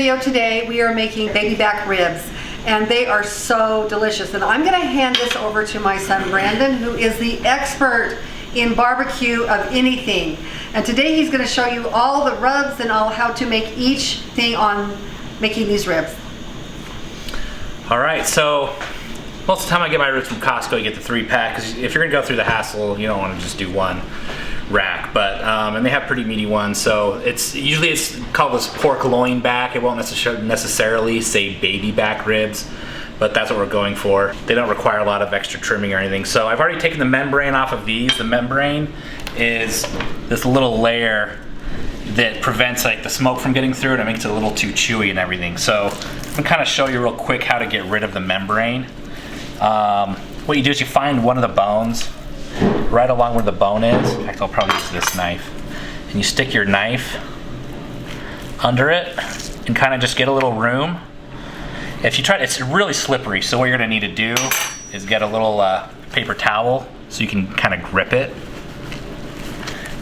video today. We are making baby back ribs, and they are so delicious. And I'm gonna hand this over to my son Brandon, who is the expert in barbecue of anything. And today he's gonna show you all the rubs and all how to make each thing on making these ribs. All right, so most of the time I get my ribs from Costco, I get the 3-pack, because if you're gonna go through the hassle, you don't wanna just do one rack, but and they have pretty meaty ones, so it's called this pork loin back. It won't necessarily say baby back ribs, but that's what we're going for. They don't require a lot of extra trimming or anything. So I've already taken the membrane off of these. The membrane is this little layer that prevents like the smoke from getting through, and it makes it a little too chewy and everything. So I'm gonna kind of show you real quick how to get rid of the membrane. What you do is you find one of the bones right along where the bone is. In fact, I'll probably use this knife. And you stick your knife under it and kind of just get a little room. If you try, it's really slippery, so what you're gonna need to do is get a little paper towel so you can kind of grip it.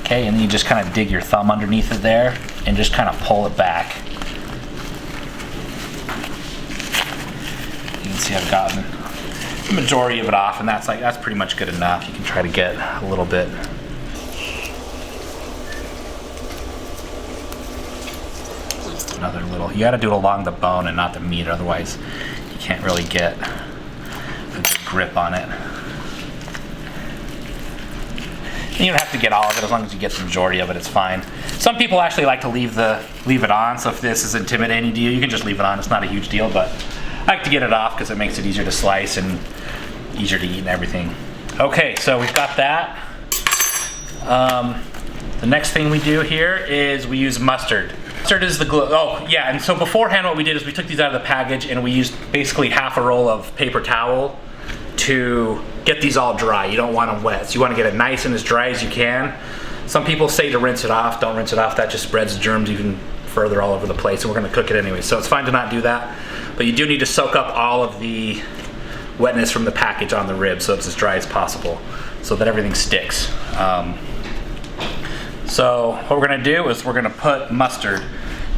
Okay, and then you just kind of dig your thumb underneath it there and just kind of pull it back. You can see I've gotten the majority of it off, and that's pretty much good enough. You can try to get a little bit. Another little, you gotta do it along the bone and not the meat, otherwise you can't really get a good grip on it. And you don't have to get all of it, as long as you get the majority of it, it's fine. Some people actually like to leave it on, so if this is intimidating to you, you can just leave it on. It's not a huge deal, but I like to get it off because it makes it easier to slice and easier to eat and everything. Okay, so we've got that. The next thing we do here is we use mustard. Mustard is the glue. Oh yeah, and so beforehand what we did is we took these out of the package and we used basically half a roll of paper towel to get these all dry. You don't want them wet, so you want to get it nice and as dry as you can. Some people say to rinse it off. Don't rinse it off, that just spreads germs even further all over the place, and we're going to cook it anyway, so it's fine to not do that. But you do need to soak up all of the wetness from the package on the rib so it's as dry as possible so that everything sticks. So what we're going to do is we're going to put mustard.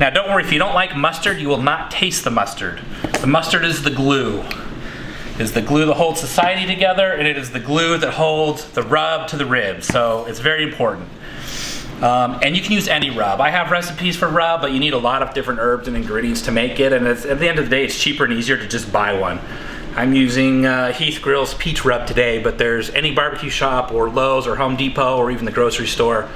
Now don't worry, if you don't like mustard, you will not taste the mustard. The mustard is the glue. It is the glue that holds society together, and it is the glue that holds the rub to the rib, so it's very important. And you can use any rub. I have recipes for rub, but you need a lot of different herbs and ingredients to make it, and at the end of the day, it's cheaper and easier to just buy one. I'm using Heath Grill's peach rub today, but there's any barbecue shop or Lowe's or Home Depot or even the grocery store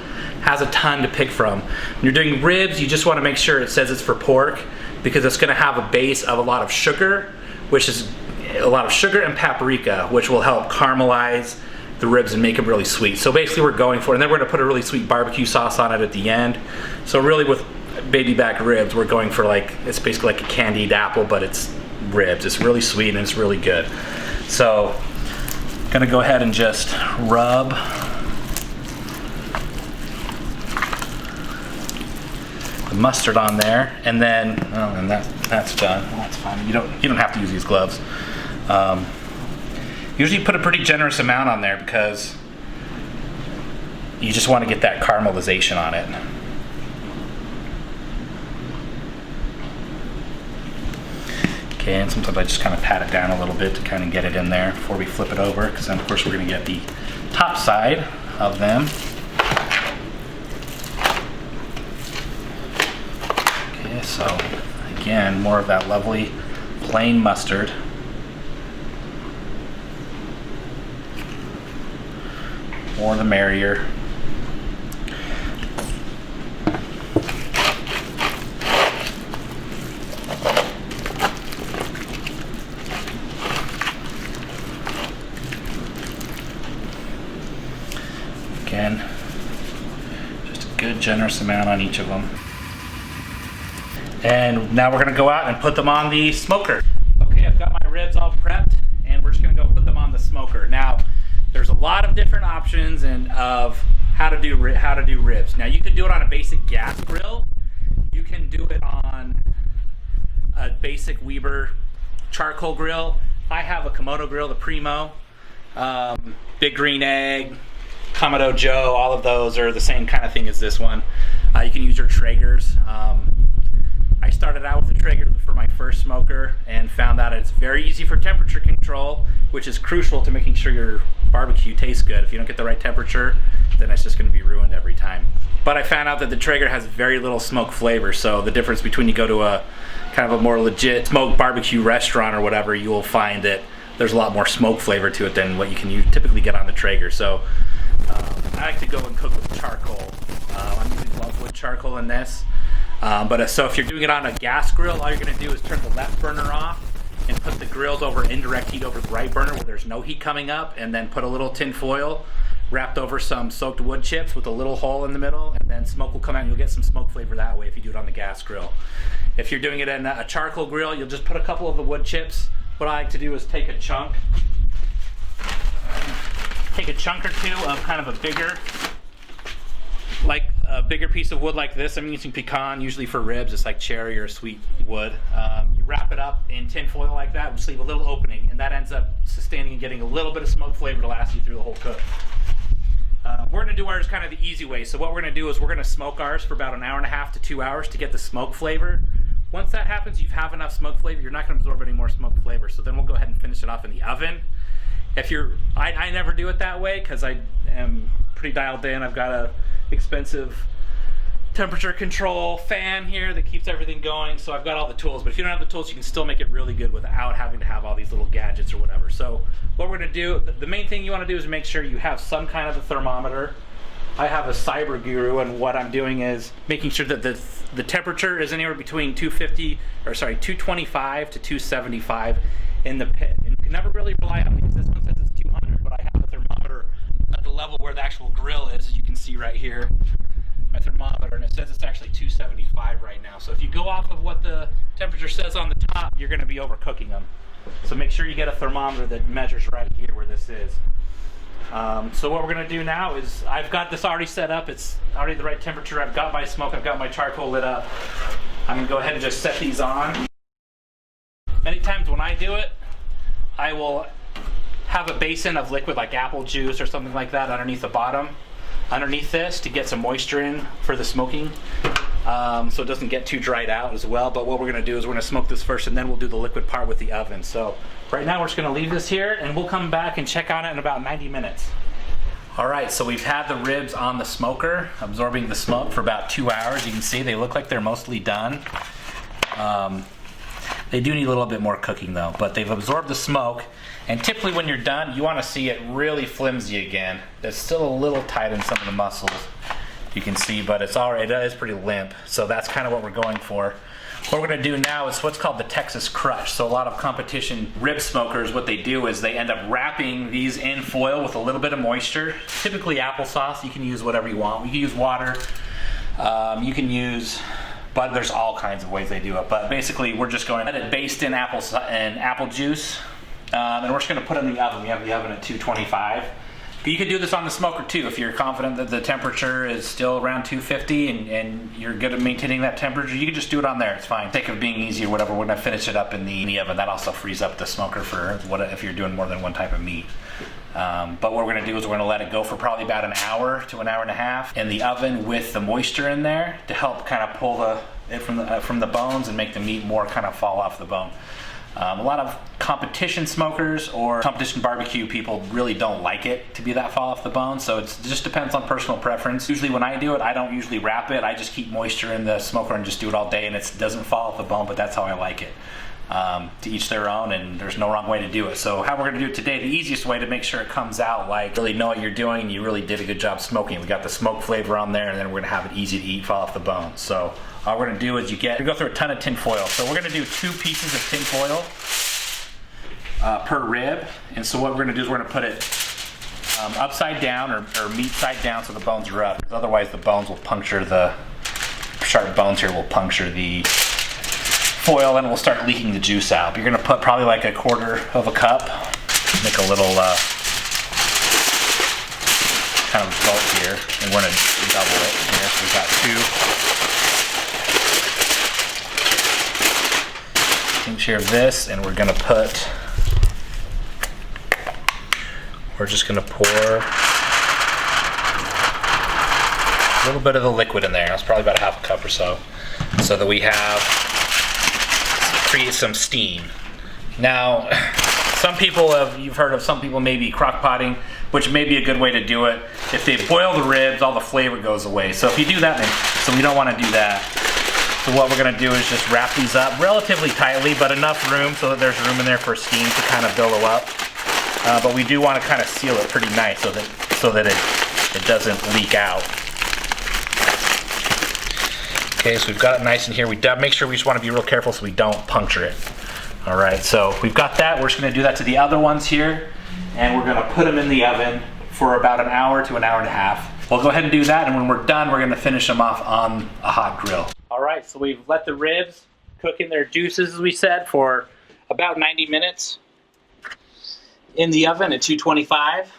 has a ton to pick from. When you're doing ribs, you just want to make sure it says it's for pork, because it's going to have a base of a lot of sugar, and paprika, which will help caramelize the ribs and make them really sweet. So basically we're going for, and then we're going to put a really sweet barbecue sauce on it at the end. So really with baby back ribs, we're going for it's basically like a candied apple, but it's ribs. It's really sweet and it's really good. So I'm gonna go ahead and just rub the mustard on there, and then and that's done. Well, that's fine. You don't have to use these gloves. Usually put a pretty generous amount on there because you just want to get that caramelization on it. Okay, and sometimes I just kind of pat it down a little bit to kind of get it in there before we flip it over, because then of course we're going to get the top side of them. Okay, so again, more of that lovely plain mustard. More the merrier. Again, just a good generous amount on each of them. And now we're going to go out and put them on the smoker. Okay, I've got my ribs all prepped, and we're just going to go put them on the smoker. Now, there's a lot of different options of how to do ribs. Now, you can do it on a basic gas grill. You can do it on a basic Weber charcoal grill. I have a Komodo grill, the Primo, Big Green Egg, Kamado Joe. All of those are the same kind of thing as this one. You can use your Traegers. I started out with the Traeger for my first smoker and found out it's very easy for temperature control, which is crucial to making sure your barbecue tastes good. If you don't get the right temperature, then it's just going to be ruined every time. But I found out that the Traeger has very little smoke flavor, so the difference between you go to a kind of a more legit smoked barbecue restaurant or whatever, you will find that there's a lot more smoke flavor to it than what you can typically get on the Traeger. So I like to go and cook with charcoal. I'm using Lovewood charcoal in this. So if you're doing it on a gas grill, all you're going to do is turn the left burner off and put the grills over indirect heat over the right burner where there's no heat coming up, and then put a little tin foil wrapped over some soaked wood chips with a little hole in the middle, and then smoke will come out and you'll get some smoke flavor that way if you do it on the gas grill. If you're doing it in a charcoal grill, you'll just put a couple of the wood chips. What I like to do is take a chunk or two of kind of a bigger piece of wood like this. I'm using pecan usually for ribs. It's like cherry or sweet wood. You wrap it up in tin foil like that, just leave a little opening, and that ends up sustaining and getting a little bit of smoke flavor to last you through the whole cook. We're going to do ours kind of the easy way. So what we're going to do is we're going to smoke ours for about 1.5 hours to 2 hours to get the smoke flavor. Once that happens, you have enough smoke flavor, you're not going to absorb any more smoke flavor. So then we'll go ahead and finish it off in the oven. I never do it that way because I am pretty dialed in. I've got a expensive temperature control fan here that keeps everything going, so I've got all the tools. But if you don't have the tools, you can still make it really good without having to have all these little gadgets or whatever. So what we're going to do, the main thing you want to do is make sure you have some kind of a thermometer. I have a Cyber Guru, and what I'm doing is making sure that the temperature is anywhere between 225 to 275 in the pit. And you can never really rely on these. This one says it's 200, but I have a thermometer at the level where the actual grill is, as you can see right here. My thermometer, and it says it's actually 275 right now. So if you go off of what the temperature says on the top, you're going to be overcooking them. So make sure you get a thermometer that measures right here where this is. So what we're going to do now is, I've got this already set up. It's already the right temperature. I've got my smoke. I've got my charcoal lit up. I'm going to go ahead and just set these on. Many times when I do it, I will have a basin of liquid like apple juice or something like that underneath the bottom. Underneath this to get some moisture in for the smoking, so it doesn't get too dried out as well. But what we're going to do is we're going to smoke this first, and then we'll do the liquid part with the oven. So right now we're just going to leave this here, and we'll come back and check on it in about 90 minutes. All right, so we've had the ribs on the smoker absorbing the smoke for about 2 hours. You can see they look like they're mostly done. They do need a little bit more cooking though, but they've absorbed the smoke. And typically when you're done, you want to see it really flimsy again. It's still a little tight in some of the muscles, you can see, but it is pretty limp. So that's kind of what we're going for. What we're going to do now is what's called the Texas Crush. So a lot of competition rib smokers, what they do is they end up wrapping these in foil with a little bit of moisture. Typically applesauce. You can use whatever you want. You can use water. You can use... But there's all kinds of ways they do it. But basically, we're just going to let it baste in apple juice. And we're just going to put it in the oven. We have the oven at 225. But you can do this on the smoker too if you're confident that the temperature is still around 250 and you're good at maintaining that temperature. You can just do it on there. It's fine. For the sake of being easy or whatever, we're going to finish it up in the oven. That also frees up the smoker for if you're doing more than one type of meat. But what we're going to do is we're going to let it go for probably about 1 hour to 1.5 hours in the oven with the moisture in there to help kind of pull it from the bones and make the meat more kind of fall off the bone. A lot of competition smokers or competition barbecue people really don't like it to be that fall off the bone, so it just depends on personal preference. Usually when I do it, I don't usually wrap it. I just keep moisture in the smoker and just do it all day, and it doesn't fall off the bone, but that's how I like it. To each their own, and there's no wrong way to do it. So how we're going to do it today, the easiest way to make sure it comes out like really know what you're doing and you really did a good job smoking. We got the smoke flavor on there, and then we're going to have it easy to eat, fall off the bone. So all we're going to do is we're going to go through a ton of tin foil. So we're going to do 2 pieces of tin foil per rib. And so what we're going to do is we're going to put it upside down or meat side down so the bones are up. Because otherwise the bones will puncture the sharp bones here will puncture the foil and we'll start leaking the juice out. But you're going to put probably like 1/4 of a cup. Make a little kind of bulk here, and we're going to double it here. So we've got 2 things here of this, and we're going to put. We're just going to pour a little bit of the liquid in there. That's probably about 1/2 cup or so, so that we have create some steam. Now, you've heard of some people maybe crock potting, which may be a good way to do it. If they boil the ribs, all the flavor goes away. So if you do that, so we don't want to do that. So what we're gonna do is just wrap these up relatively tightly, but enough room so that there's room in there for steam to kind of billow up. But we do want to kind of seal it pretty nice so that it doesn't leak out. Okay, so we've got it nice in here. We make sure we just want to be real careful so we don't puncture it. All right, so we've got that. We're just gonna do that to the other ones here, and we're gonna put them in the oven for about an hour to an hour and a half. We'll go ahead and do that, and when we're done, we're gonna finish them off on a hot grill. All right, so we've let the ribs cook in their juices, as we said, for about 90 minutes in the oven at 225.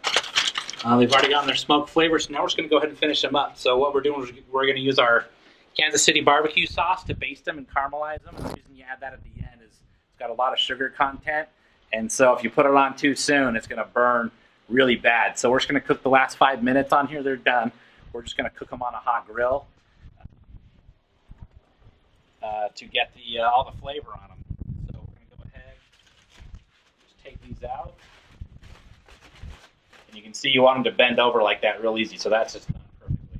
They've already gotten their smoke flavor, so now we're just gonna go ahead and finish them up. So what we're doing is we're gonna use our Kansas City barbecue sauce to baste them and caramelize them. The reason you add that at the end is it's got a lot of sugar content, and so if you put it on too soon, it's gonna burn really bad. So we're just gonna cook the last 5 minutes on here. They're done. We're just gonna cook them on a hot grill to get all the flavor on them. So we're gonna go ahead, just take these out, and you can see you want them to bend over like that real easy. So that's just done perfectly.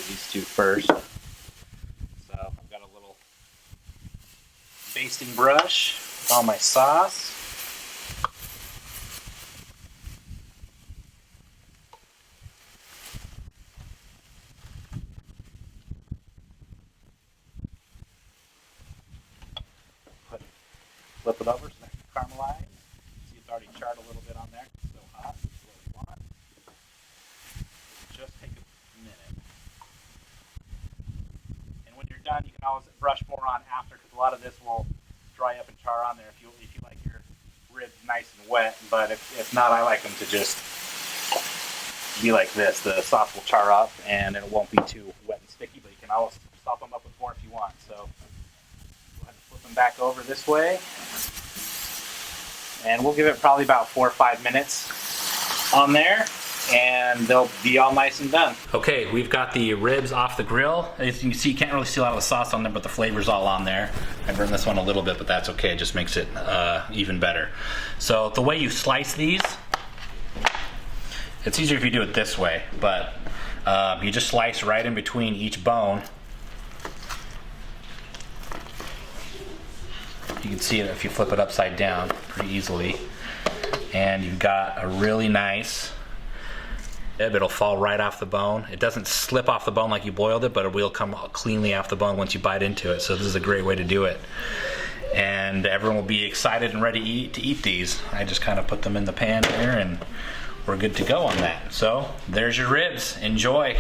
These two first. So I've got a little basting brush with all my sauce. Flip it over so that can caramelize. See, it's already charred a little bit on there. It's so hot. That's what we want. Just take a minute. And when you're done, you can always brush more on after, because a lot of this will dry up and char on there if you like your ribs nice and wet. But if not, I like them to just be like this. The sauce will char up and it won't be too wet and sticky, but you can always sop them up with more if you want. So go ahead and flip them back over this way. And we'll give it probably about 4 or 5 minutes on there, and they'll be all nice and done. Okay, we've got the ribs off the grill. As you can see, you can't really see a lot of the sauce on there, but the flavor's all on there. I burned this one a little bit, but that's okay. It just makes it even better. So the way you slice these, it's easier if you do it this way, but you just slice right in between each bone. You can see it if you flip it upside down pretty easily. And you've got a really nice rib. It'll fall right off the bone. It doesn't slip off the bone like you boiled it, but it will come cleanly off the bone once you bite into it. So this is a great way to do it. And everyone will be excited and ready to eat these. I just kind of put them in the pan here and we're good to go on that. So there's your ribs. Enjoy.